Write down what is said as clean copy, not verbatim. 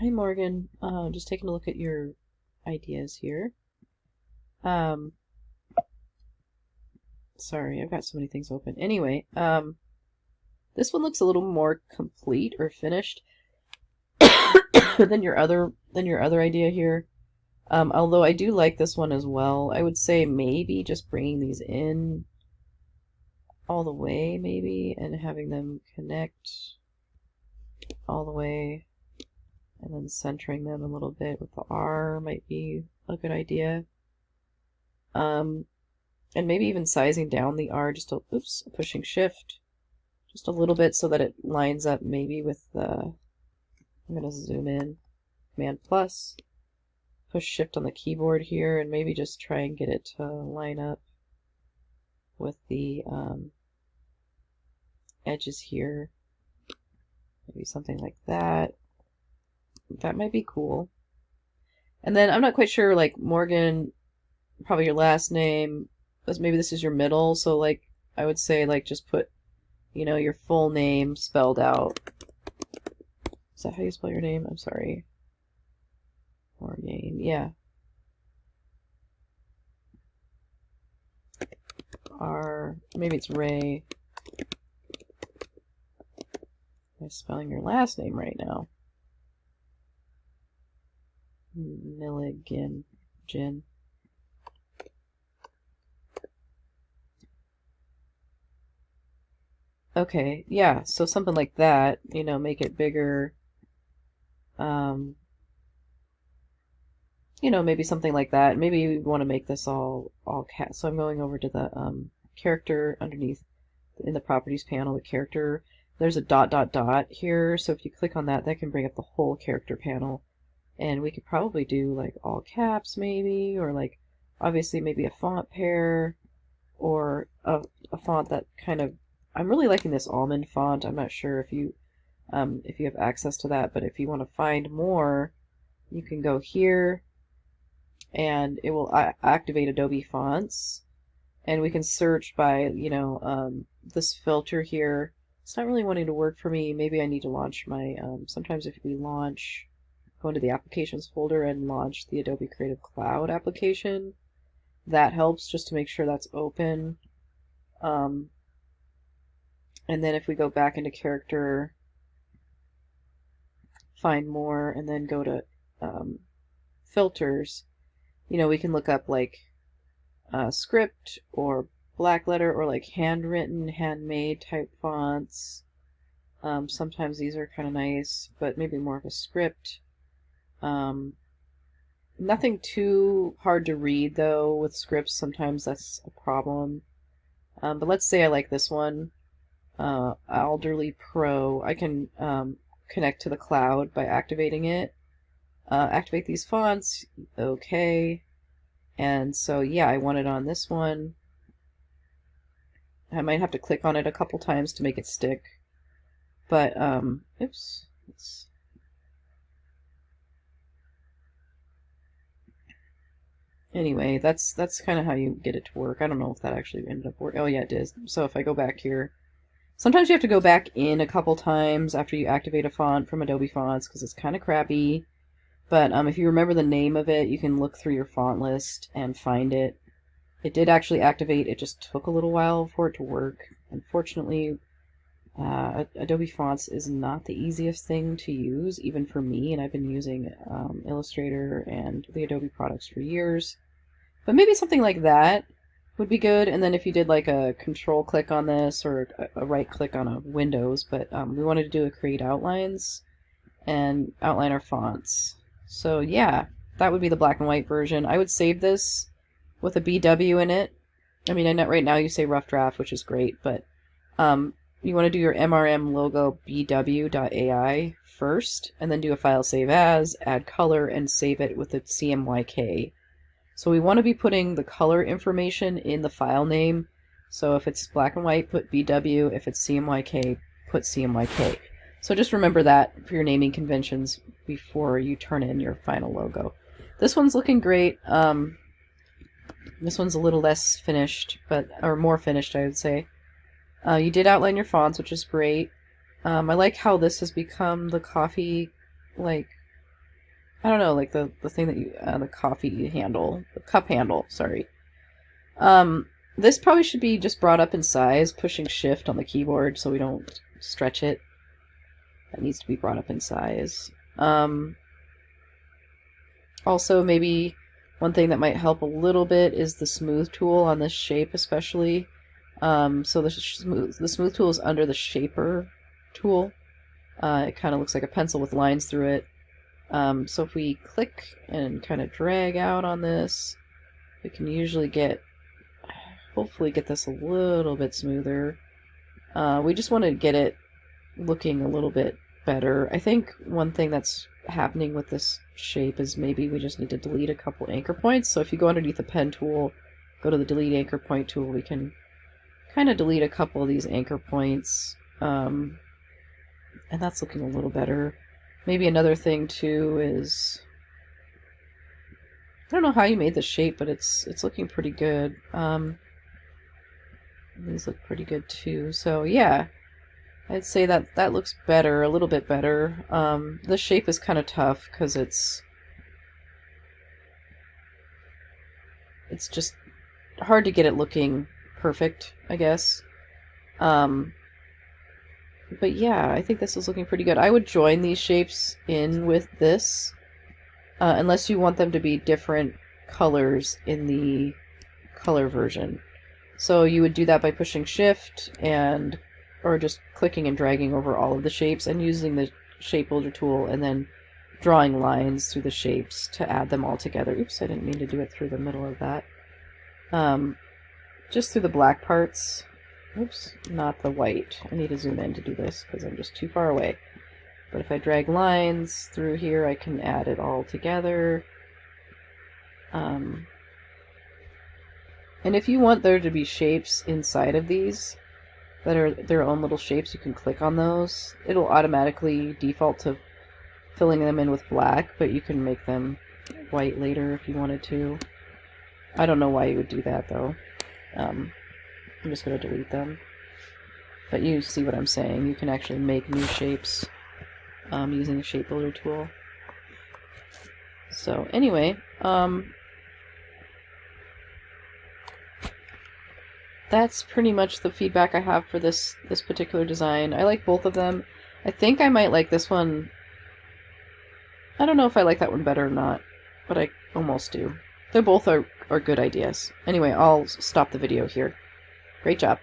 Hi Morgan. Just taking a look at your ideas here. Um, Sorry, I've got so many things open. Anyway, this one looks a little more complete or finished than your other idea here. Although I do like this one as well. I would say maybe just bringing these in all the way, maybe, and having them connect all the way, and then centering them a little bit with the R might be a good idea. Um, and maybe even sizing down the R, just a, oops, pushing shift just a little bit so that it lines up maybe with the, I'm going to zoom in, Command plus, push shift on the keyboard here, and maybe just try and get it to line up with the edges here. Maybe something like that. That might be cool. And then I'm not quite sure, like Morgan, probably your last name, maybe this is your middle, so like I would say like just put, you know, your full name spelled out. Is that how you spell your name? I'm sorry. Morgan, yeah. Maybe it's Ray. I'm spelling your last name right now. Milligan. Jin. Okay, yeah, so something like that, you know, make it bigger. You know, maybe something like that. Maybe you want to make this all cat. So I'm going over to the character underneath in the properties panel, the character. There's a dot dot dot here, so if you click on that, that can bring up the whole character panel. And we could probably do like all caps maybe, or like obviously maybe a font pair, or a font that kind of, I'm really liking this almond font. I'm not sure if you have access to that, but if you want to find more, you can go here and it will activate Adobe Fonts, and we can search by, you know, this filter here. It's not really wanting to work for me. Maybe I need to launch my, sometimes if we launch, go into the applications folder and launch the Adobe Creative Cloud application, that helps just to make sure that's open. And then if we go back into character, find more, and then go to filters, you know, we can look up like script or black letter or like handwritten, handmade type fonts. Sometimes these are kind of nice, but maybe more of a script. Nothing too hard to read though with scripts. Sometimes that's a problem. But let's say I like this one, Alderly Pro. I can connect to the cloud by activating it. Activate these fonts. Okay. And so, yeah, I want it on this one. I might have to click on it a couple times to make it stick. But, oops. Anyway, that's kind of how you get it to work. I don't know if that actually ended up working. Oh, yeah, it did. So if I go back here, sometimes you have to go back in a couple times after you activate a font from Adobe Fonts because it's kind of crappy. But if you remember the name of it, you can look through your font list and find it. It did actually activate. It just took a little while for it to work. Unfortunately, Adobe Fonts is not the easiest thing to use, even for me, and I've been using Illustrator and the Adobe products for years. But maybe something like that would be good. And then if you did like a control click on this or a right click on a Windows, but we wanted to do a create outlines and outline our fonts. So yeah, that would be the black and white version. I would save this with a BW in it. I mean, I know right now you say rough draft, which is great, but you want to do your MRM logo bw.ai first, and then do a file save as, add color, and save it with the CMYK. So we want to be putting the color information in the file name. So if it's black and white, put BW. If it's CMYK, put CMYK. So just remember that for your naming conventions before you turn in your final logo. This one's looking great. This one's a little less finished, or more finished, I would say. You did outline your fonts, which is great. I like how this has become the coffee, like, I don't know, like the thing that you, the coffee handle, the cup handle, sorry. This probably should be just brought up in size, pushing shift on the keyboard so we don't stretch it. That needs to be brought up in size. Also, maybe one thing that might help a little bit is the smooth tool on this shape especially. So the smooth tool is under the shaper tool. It kind of looks like a pencil with lines through it. So if we click and kind of drag out on this, we can usually hopefully get this a little bit smoother. We just want to get it looking a little bit better. I think one thing that's happening with this shape is maybe we just need to delete a couple anchor points. So if you go underneath the pen tool, go to the delete anchor point tool, we can kind of delete a couple of these anchor points. And that's looking a little better. Maybe another thing too is, I don't know how you made the shape, but it's looking pretty good. These look pretty good too. So yeah, I'd say that looks better, a little bit better. The shape is kind of tough because it's just hard to get it looking perfect, I guess. But yeah, I think this is looking pretty good. I would join these shapes in with this, unless you want them to be different colors in the color version. So you would do that by pushing shift or just clicking and dragging over all of the shapes and using the shape builder tool and then drawing lines through the shapes to add them all together. Oops, I didn't mean to do it through the middle of that. Just through the black parts. Oops, not the white. I need to zoom in to do this because I'm just too far away. But if I drag lines through here, I can add it all together. And if you want there to be shapes inside of these that are their own little shapes, you can click on those. It'll automatically default to filling them in with black, but you can make them white later if you wanted to. I don't know why you would do that though. I'm just going to delete them. But you see what I'm saying. You can actually make new shapes using the shape builder tool. So anyway, that's pretty much the feedback I have for this particular design. I like both of them. I think I might like this one. I don't know if I like that one better or not, but I almost do. They both are good ideas. Anyway, I'll stop the video here. Great job.